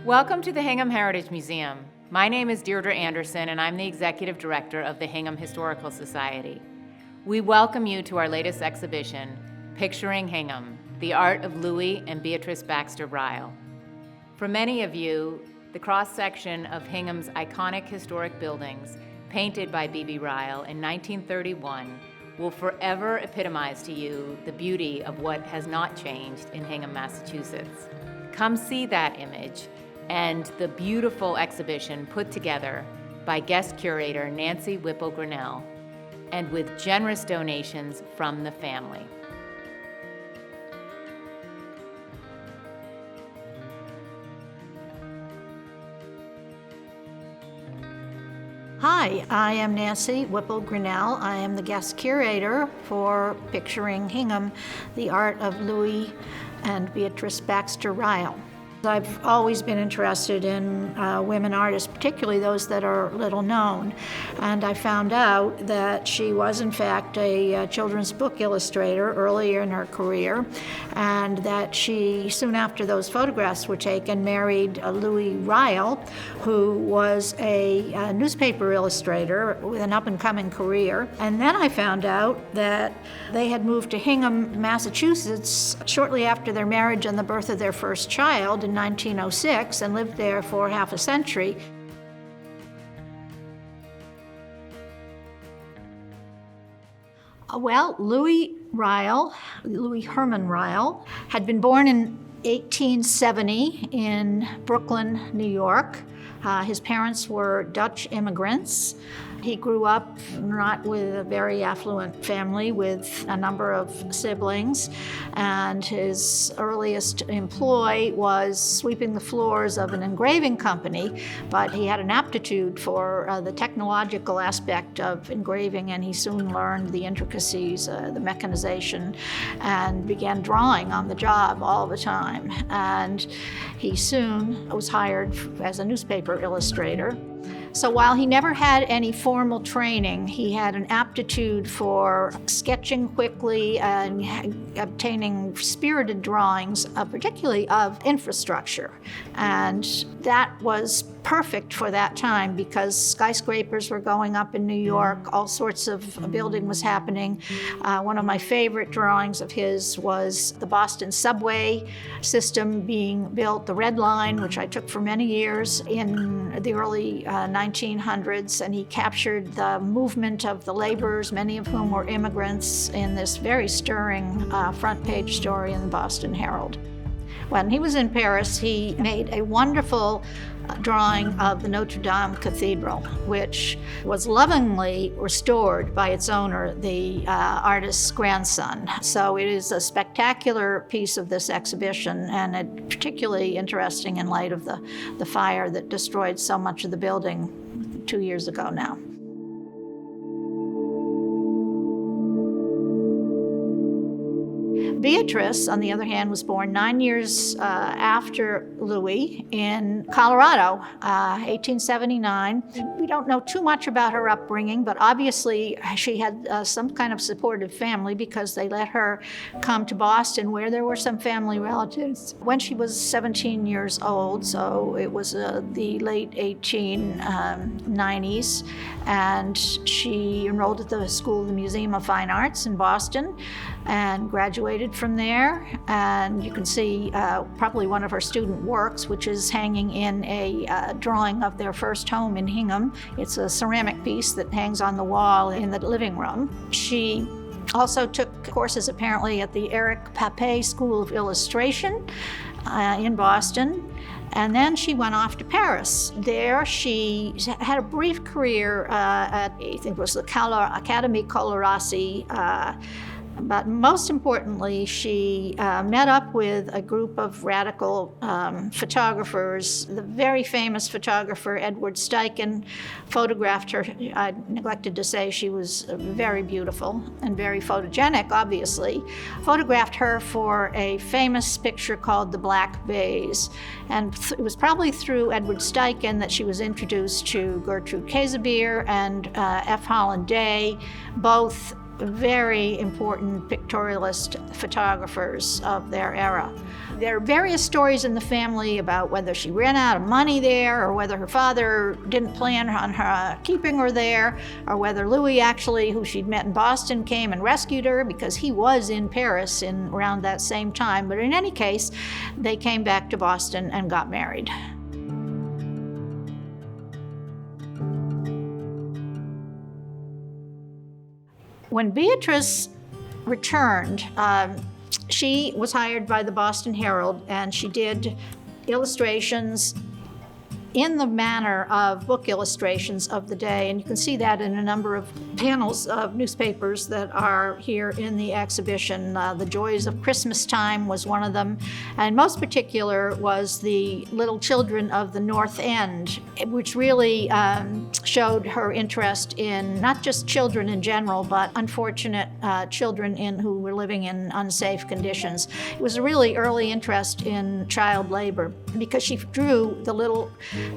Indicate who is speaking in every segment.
Speaker 1: Welcome to the Hingham Heritage Museum. My name is Deirdre Anderson, and I'm the Executive Director of the Hingham Historical Society. We welcome you to our latest exhibition, Picturing Hingham, the art of Louis and Beatrice Baxter Ruyl. For many of you, the cross-section of Hingham's iconic historic buildings, painted by B.B. Ruyl in 1931, will forever epitomize to you the beauty of what has not changed in Hingham, Massachusetts. Come see that image and the beautiful exhibition put together by guest curator Nancy Whippel Grinnell, and with generous donations from the family.
Speaker 2: Hi, I am Nancy Whippel Grinnell. I am the guest curator for Picturing Hingham, the art of Louis and Beatrice Baxter Ruyl. I've always been interested in women artists, particularly those that are little known. And I found out that she was, in fact, a children's book illustrator earlier in her career, and that she, soon after those photographs were taken, married Louis Ruyl, who was a newspaper illustrator with an up-and-coming career. And then I found out that they had moved to Hingham, Massachusetts, shortly after their marriage and the birth of their first child in 1906, and lived there for half a century. Well, Louis Herman Ruyl, had been born in 1870 in Brooklyn, New York. His parents were Dutch immigrants. He grew up not with a very affluent family with a number of siblings, and his earliest employ was sweeping the floors of an engraving company, but he had an aptitude for the technological aspect of engraving, and he soon learned the intricacies, the mechanization, and began drawing on the job all the time. And he soon was hired as a newspaper illustrator. So while he never had any formal training, he had an aptitude for sketching quickly and obtaining spirited drawings, particularly of infrastructure. And that was perfect for that time because skyscrapers were going up in New York, all sorts of building was happening. One of my favorite drawings of his was the Boston subway system being built, the Red Line, which I took for many years in the early 1900s, and he captured the movement of the laborers, many of whom were immigrants, in this very stirring front page story in the Boston Herald. When he was in Paris, he made a wonderful drawing of the Notre Dame Cathedral, which was lovingly restored by its owner, the artist's grandson. So it is a spectacular piece of this exhibition, and it's particularly interesting in light of the fire that destroyed so much of the building 2 years ago now. Beatrice, on the other hand, was born 9 years after Louis in Colorado, 1879. We don't know too much about her upbringing, but obviously she had some kind of supportive family because they let her come to Boston where there were some family relatives when she was 17 years old, so it was the late 1890s, and she enrolled at the School of the Museum of Fine Arts in Boston and graduated from there. And you can see probably one of her student works, which is hanging in a drawing of their first home in Hingham. It's a ceramic piece that hangs on the wall in the living room. She also took courses apparently at the Eric Papay School of Illustration in Boston. And then she went off to Paris. There she had a brief career at, I think it was the Académie Colarossi, but most importantly, she met up with a group of radical photographers. The very famous photographer, Edward Steichen, photographed her. I neglected to say she was very beautiful and very photogenic, obviously. Photographed her for a famous picture called The Black Vase. And it was probably through Edward Steichen that she was introduced to Gertrude Casimir and F. Holland Day, both very important pictorialist photographers of their era. There are various stories in the family about whether she ran out of money there, or whether her father didn't plan on her keeping her there, or whether Louis actually, who she'd met in Boston, came and rescued her because he was in Paris around that same time. But in any case, they came back to Boston and got married. When Beatrice returned, she was hired by the Boston Herald, and she did illustrations in the manner of book illustrations of the day. And you can see that in a number of panels of newspapers that are here in the exhibition. The Joys of Christmas Time was one of them. And most particular was the Little Children of the North End, which really showed her interest in not just children in general, but unfortunate children who were living in unsafe conditions. It was a really early interest in child labor because she drew the little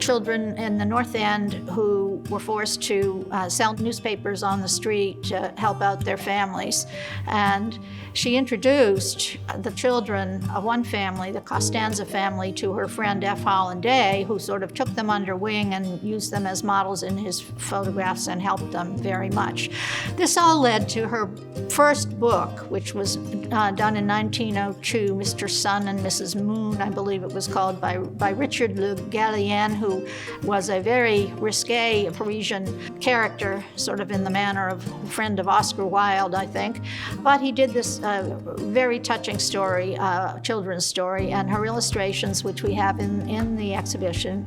Speaker 2: children in the North End who were forced to sell newspapers on the street to help out their families. And she introduced the children of one family, the Costanza family, to her friend F. Holland Day, who sort of took them under wing and used them as models in his photographs and helped them very much. This all led to her first book, which was done in 1902, Mr. Sun and Mrs. Moon, I believe it was called, by Richard Le Gallienne, who was a very risque Parisian character, sort of in the manner of a friend of Oscar Wilde, I think. But he did this very touching story, children's story, and her illustrations, which we have in the exhibition,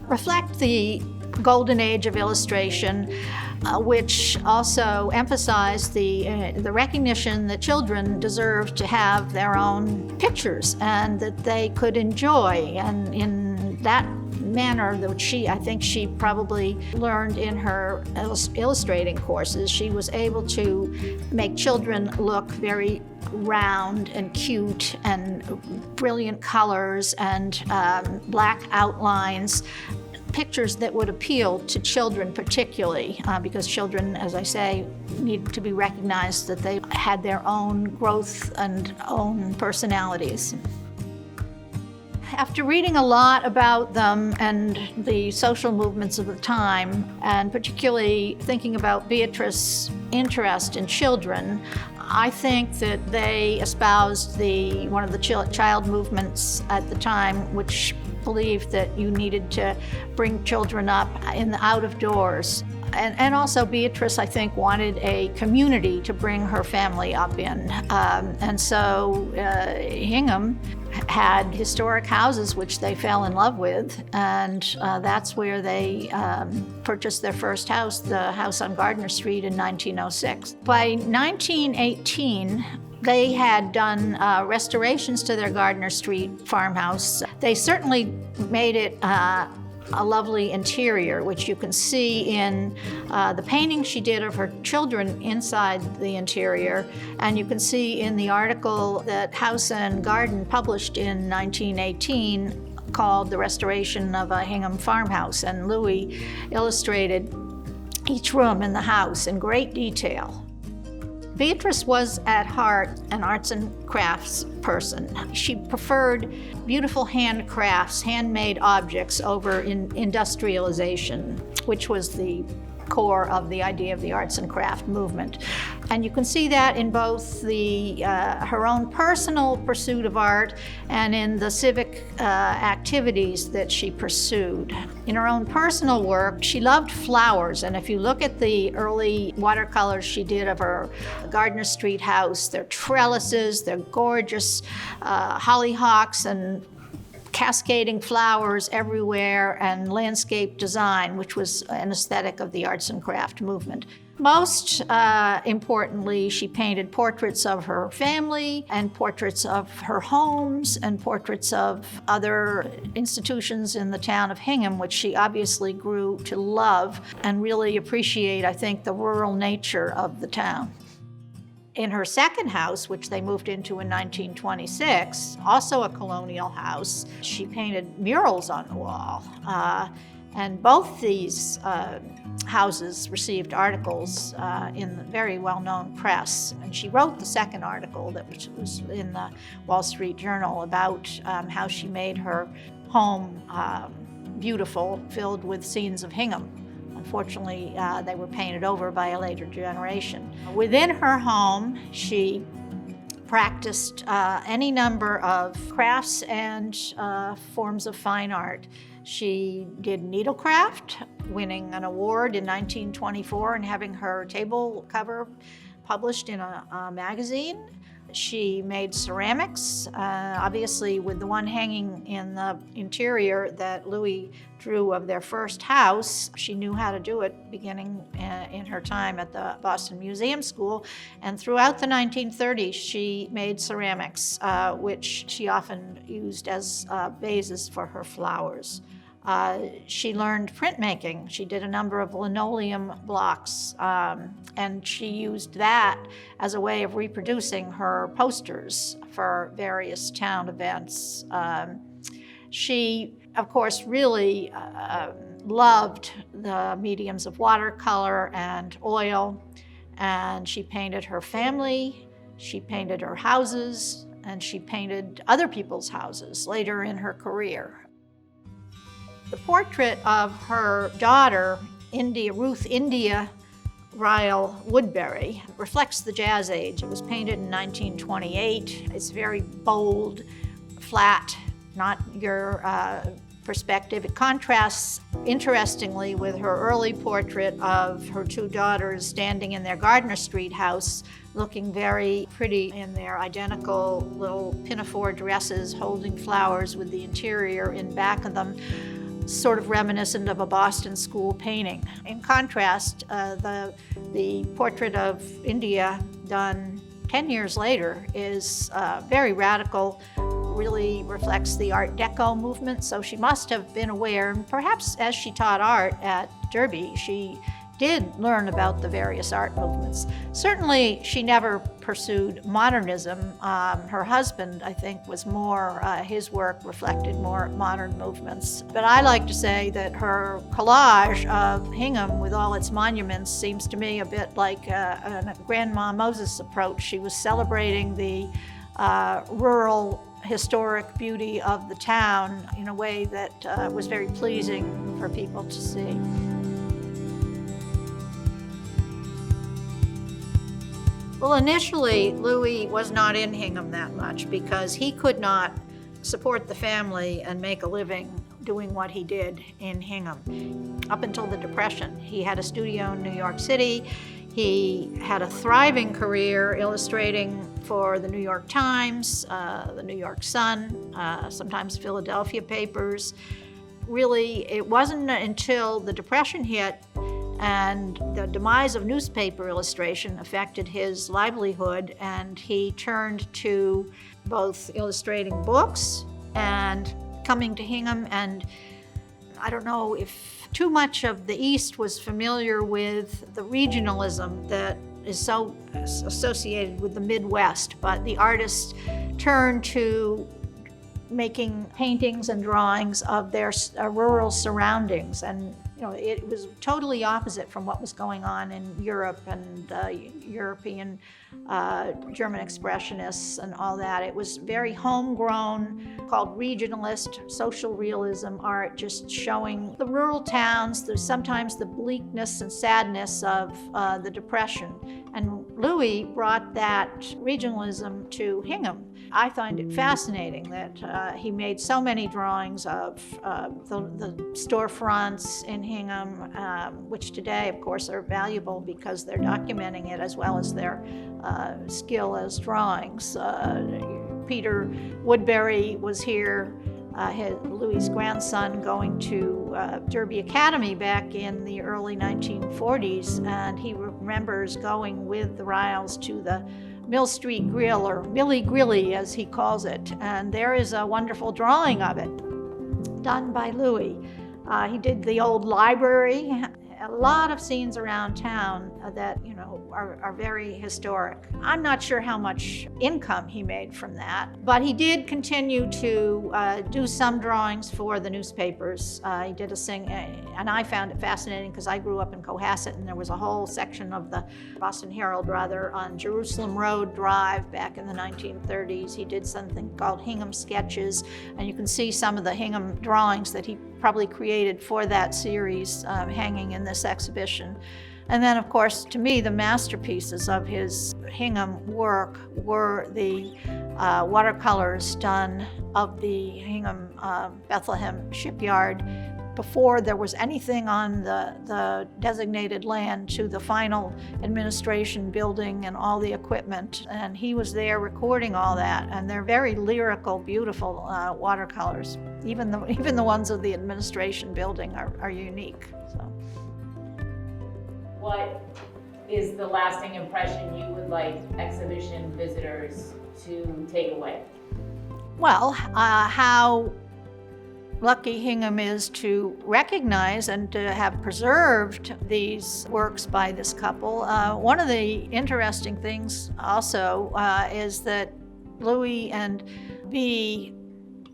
Speaker 2: reflect the golden age of illustration, which also emphasized the recognition that children deserve to have their own pictures and that they could enjoy. And in that manner that I think she probably learned in her illustrating courses, she was able to make children look very round and cute and brilliant colors and black outlines. Pictures that would appeal to children particularly, because children, as I say, need to be recognized that they had their own growth and own personalities. After reading a lot about them and the social movements of the time, and particularly thinking about Beatrice's interest in children, I think that they espoused one of the child movements at the time, which believed that you needed to bring children up in the out of doors. And also Beatrice, I think, wanted a community to bring her family up in. And so Hingham had historic houses which they fell in love with, and that's where they purchased their first house, the house on Gardner Street, in 1906. By 1918, they had done restorations to their Gardner Street farmhouse. They certainly made it a lovely interior, which you can see in the painting she did of her children inside the interior, and you can see in the article that House and Garden published in 1918 called The Restoration of a Hingham Farmhouse, and Louis illustrated each room in the house in great detail. Beatrice was at heart an arts and crafts person. She preferred beautiful handcrafts, handmade objects over industrialization, which was the core of the idea of the arts and craft movement. And you can see that in both her own personal pursuit of art and in the civic activities that she pursued. In her own personal work, she loved flowers, and if you look at the early watercolors she did of her Gardner Street house, they're trellises, they're gorgeous hollyhocks and cascading flowers everywhere, and landscape design, which was an aesthetic of the arts and craft movement. Most importantly, she painted portraits of her family and portraits of her homes and portraits of other institutions in the town of Hingham, which she obviously grew to love and really appreciate, I think, the rural nature of the town. In her second house, which they moved into in 1926, also a colonial house, she painted murals on the wall. And both these houses received articles in the very well-known press. And she wrote the second article that was in the Wall Street Journal about how she made her home beautiful, filled with scenes of Hingham. Unfortunately, they were painted over by a later generation. Within her home, she practiced any number of crafts and forms of fine art. She did needlecraft, winning an award in 1924 and having her table cover published in a magazine. She made ceramics, obviously with the one hanging in the interior that Louis drew of their first house. She knew how to do it beginning in her time at the Boston Museum School. And throughout the 1930s, she made ceramics, which she often used as vases for her flowers. She learned printmaking. She did a number of linoleum blocks, and she used that as a way of reproducing her posters for various town events. She, of course, really loved the mediums of watercolor and oil, and she painted her family, she painted her houses, and she painted other people's houses later in her career. The portrait of her daughter, Ruth India Ruyl Woodbury, reflects the Jazz Age. It was painted in 1928. It's very bold, flat, not your perspective. It contrasts interestingly with her early portrait of her two daughters standing in their Gardner Street house, looking very pretty in their identical little pinafore dresses, holding flowers with the interior in back of them, sort of reminiscent of a Boston school painting. In contrast, the portrait of India, done 10 years later, is very radical, really reflects the Art Deco movement, so she must have been aware, and perhaps as she taught art at Derby, she did learn about the various art movements. Certainly, she never pursued modernism. Her husband, I think, was more, his work reflected more modern movements. But I like to say that her collage of Hingham with all its monuments seems to me a bit like a Grandma Moses approach. She was celebrating the rural historic beauty of the town in a way that was very pleasing for people to see. Well, initially, Louis was not in Hingham that much because he could not support the family and make a living doing what he did in Hingham. Up until the Depression, he had a studio in New York City. He had a thriving career illustrating for the New York Times, the New York Sun, sometimes Philadelphia papers. Really, it wasn't until the Depression hit and the demise of newspaper illustration affected his livelihood, and he turned to both illustrating books and coming to Hingham. And I don't know if too much of the East was familiar with the regionalism that is so associated with the Midwest, but the artists turned to making paintings and drawings of their rural surroundings. And it was totally opposite from what was going on in Europe and European German expressionists and all that. It was very homegrown, called regionalist, social realism art, just showing the rural towns, sometimes the bleakness and sadness of the Depression. And Louis brought that regionalism to Hingham. I find it fascinating that he made so many drawings of the storefronts in Hingham, which today, of course, are valuable because they're documenting it as well as their skill as drawings. Peter Woodbury was here, Louis' grandson, going to Derby Academy back in the early 1940s, and he remembers going with the Ryls to the Mill Street Grill, or Millie Grilly as he calls it, and there is a wonderful drawing of it done by Louis. He did the old library a lot of scenes around town that, are very historic. I'm not sure how much income he made from that, but he did continue to do some drawings for the newspapers. He did and I found it fascinating because I grew up in Cohasset, and there was a whole section of the Boston Herald, on Jerusalem Road Drive back in the 1930s. He did something called Hingham Sketches, and you can see some of the Hingham drawings that he probably created for that series hanging in this exhibition. And then, of course, to me, the masterpieces of his Hingham work were the watercolors done of the Hingham Bethlehem shipyard before there was anything on the designated land to the final administration building and all the equipment. And he was there recording all that, and they're very lyrical, beautiful watercolors. Even the ones of the administration building are unique. So.
Speaker 1: What is the lasting impression you would like exhibition visitors to take away?
Speaker 2: Well, how lucky Hingham is to recognize and to have preserved these works by this couple. One of the interesting things also is that Louis and Bea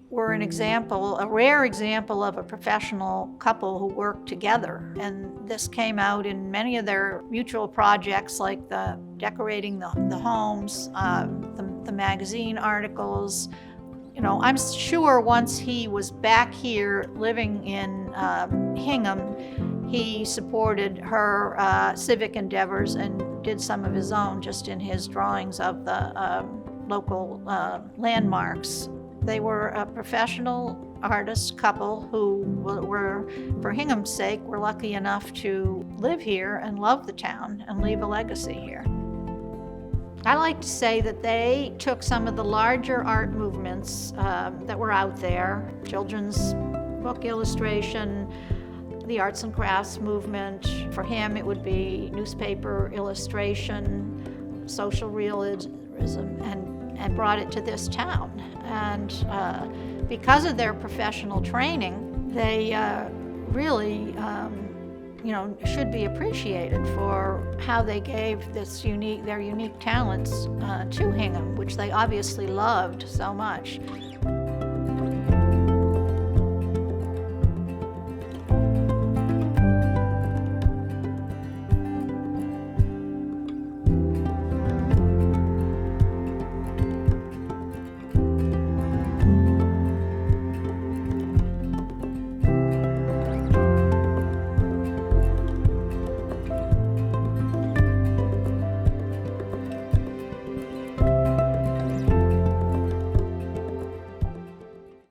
Speaker 2: were a rare example of a professional couple who worked together. And this came out in many of their mutual projects, like the decorating the homes, the magazine articles. I'm sure once he was back here living in Hingham, he supported her civic endeavors and did some of his own just in his drawings of the local landmarks. They were a professional artist couple who were, for Hingham's sake, were lucky enough to live here and love the town and leave a legacy here. I like to say that they took some of the larger art movements that were out there, children's book illustration, the arts and crafts movement. For him, it would be newspaper illustration, social realism, and brought it to this town. And because of their professional training, they really should be appreciated for how they gave their unique talents to Hingham, which they obviously loved so much.